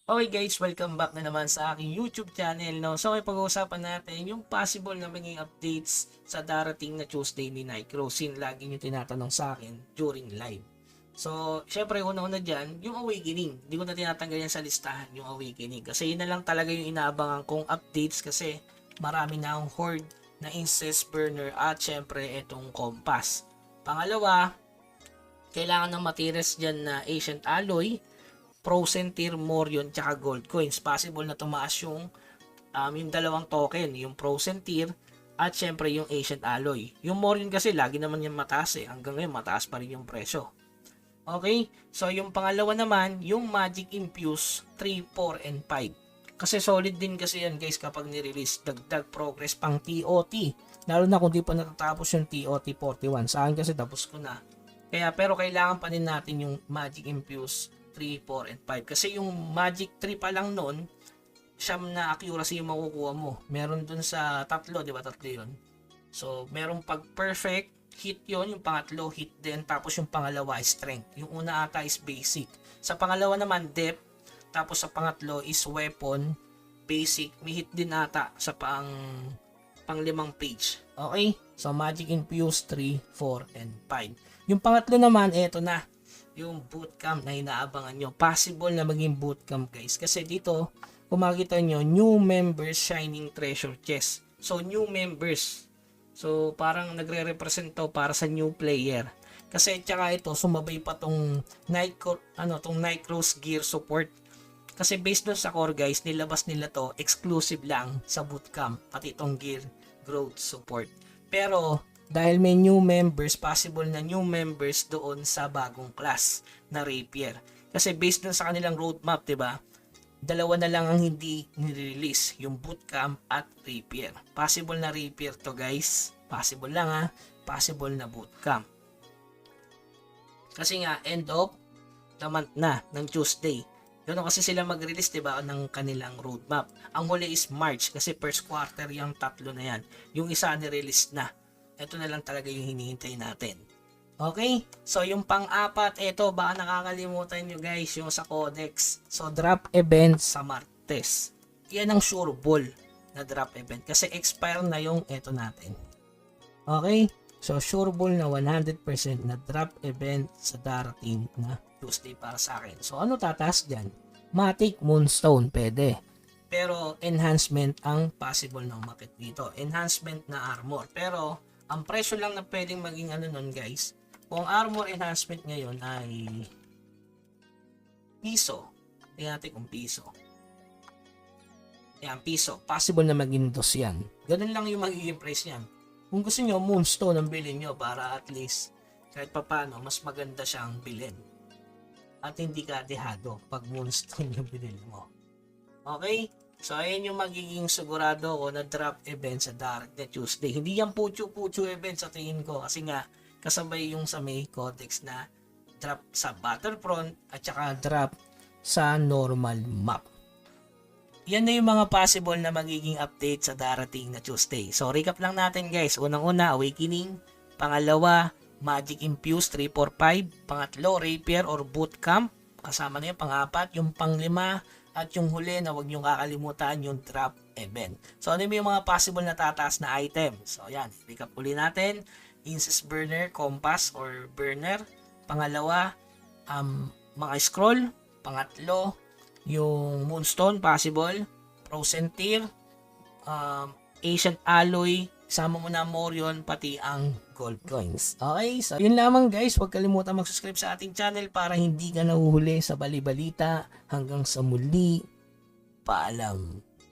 Okay guys, welcome back na naman sa aking YouTube channel. No? So may pag-uusapan natin yung possible na maging updates sa darating na Tuesday ni Nicro. Sin lagi nyo tinatanong sa akin during live. So syempre una-una dyan, yung Awakening. Hindi ko na tinatanggal yan sa listahan yung Awakening. Kasi yun na lang talaga yung inaabangan kong updates kasi marami na akong horde na Incest Burner at syempre itong Compass. Pangalawa, kailangan ng materials dyan na Ancient Alloy, Frozen Tier, Morion, tsaka Gold Coins. Possible na tumaas yung dalawang token, yung Frozen Tier at syempre yung Ancient Alloy. Yung Morion kasi lagi naman yung mataas hanggang ngayon mataas pa rin yung presyo. Okay, so yung pangalawa naman, yung Magic Infuse 3, 4, and 5. Kasi solid din kasi yan guys kapag nirelease, dagdag progress pang TOT. Lalo na kung di pa natatapos yung TOT 41. Sa akin kasi tapos ko na. Pero kailangan pa din natin yung Magic Infuse 3, 4, and 5. Kasi yung Magic 3 pa lang nun, siyam na accuracy yung makukuha mo. Meron dun sa tatlo, di ba? Tatlo yun. So, merong pag perfect, hit yon, yung pangatlo, hit din. Tapos yung pangalawa is strength. Yung una ata is basic. Sa pangalawa naman, depth. Tapos sa pangatlo is weapon, basic. May hit din ata sa panglimang page. Okay? So, Magic Infuse 3, 4, and 5. Yung pangatlo naman, eto na. Yung bootcamp na inaabangan nyo. Possible na maging bootcamp guys. Kasi dito, kung makikita nyo, new members shining treasure chest. So, new members. So, parang nagre-represent to para sa new player. Kasi tsaka ito, sumabay pa tong Nicro's gear support. Kasi based dun sa core guys, nilabas nila to exclusive lang sa bootcamp. Pati itong gear growth support. Pero, dahil may new members, possible na new members doon sa bagong class na Rapier. Kasi based dun sa kanilang roadmap, 'di ba? Dalawa na lang ang hindi ni-release, yung Bootcamp at Rapier. Possible na Rapier to, guys. Possible lang possible na Bootcamp. Kasi nga end of the month na ng Tuesday. Doon kasi sila mag-release, 'di ba, ng kanilang roadmap. Ang huli is March kasi first quarter yung tatlo na yan. Yung isa ni-release na. Ito na lang talaga yung hinihintay natin. Okay? So, yung pang-apat, ito, baka nakakalimutan nyo guys, yung sa Codex. So, drop event sa Martes. Yan ang sure ball na drop event. Kasi expire na yung ito natin. Okay? So, sure ball na 100% na drop event sa darating na Tuesday para sa akin. So, ano tataas dyan? Matic, Moonstone, pwede. Pero, enhancement ang possible na umakit dito. Enhancement na armor. Pero, ang presyo lang na pwedeng maging nun guys, kung armor enhancement ngayon ay piso. Tingnan natin kung piso. Yan, piso. Possible na maging dos yan. Ganun lang yung magiging price yan. Kung gusto nyo, Moonstone ang bilhin nyo para at least kahit papano, mas maganda siyang bilhin. At hindi ka dehado pag Moonstone yung bilhin mo. Okay? So, ayan yung magiging sigurado ko na drop event sa darating na Tuesday. Hindi yan pucho-pucho event sa tingin ko. Kasi nga, kasabay yung sa may Codex na drop sa Battlefront at saka drop sa normal map. Yan na yung mga possible na magiging update sa darating na Tuesday. So, recap lang natin guys. Unang-una, Awakening. Pangalawa, Magic Infuse 3, 4, 5. Pangatlo, Rapier or Bootcamp. Kasama na yung pang-apat. Yung panglima, at yung huli na huwag niyong kakalimutan yung drop event. So, ano yung mga possible na tataas na item? So, yan. Recap uli natin. Incest Burner, Compass or Burner. Pangalawa, mga scroll. Pangatlo, yung Moonstone, possible. Frozen Tier. Ancient Alloy. Sama mo na Morion, pati ang Gold Coins. Okay, so yun lamang guys. Huwag kalimutan mag-subscribe sa ating channel para hindi ka nahuhuli sa bali-balita. Hanggang sa muli, paalam.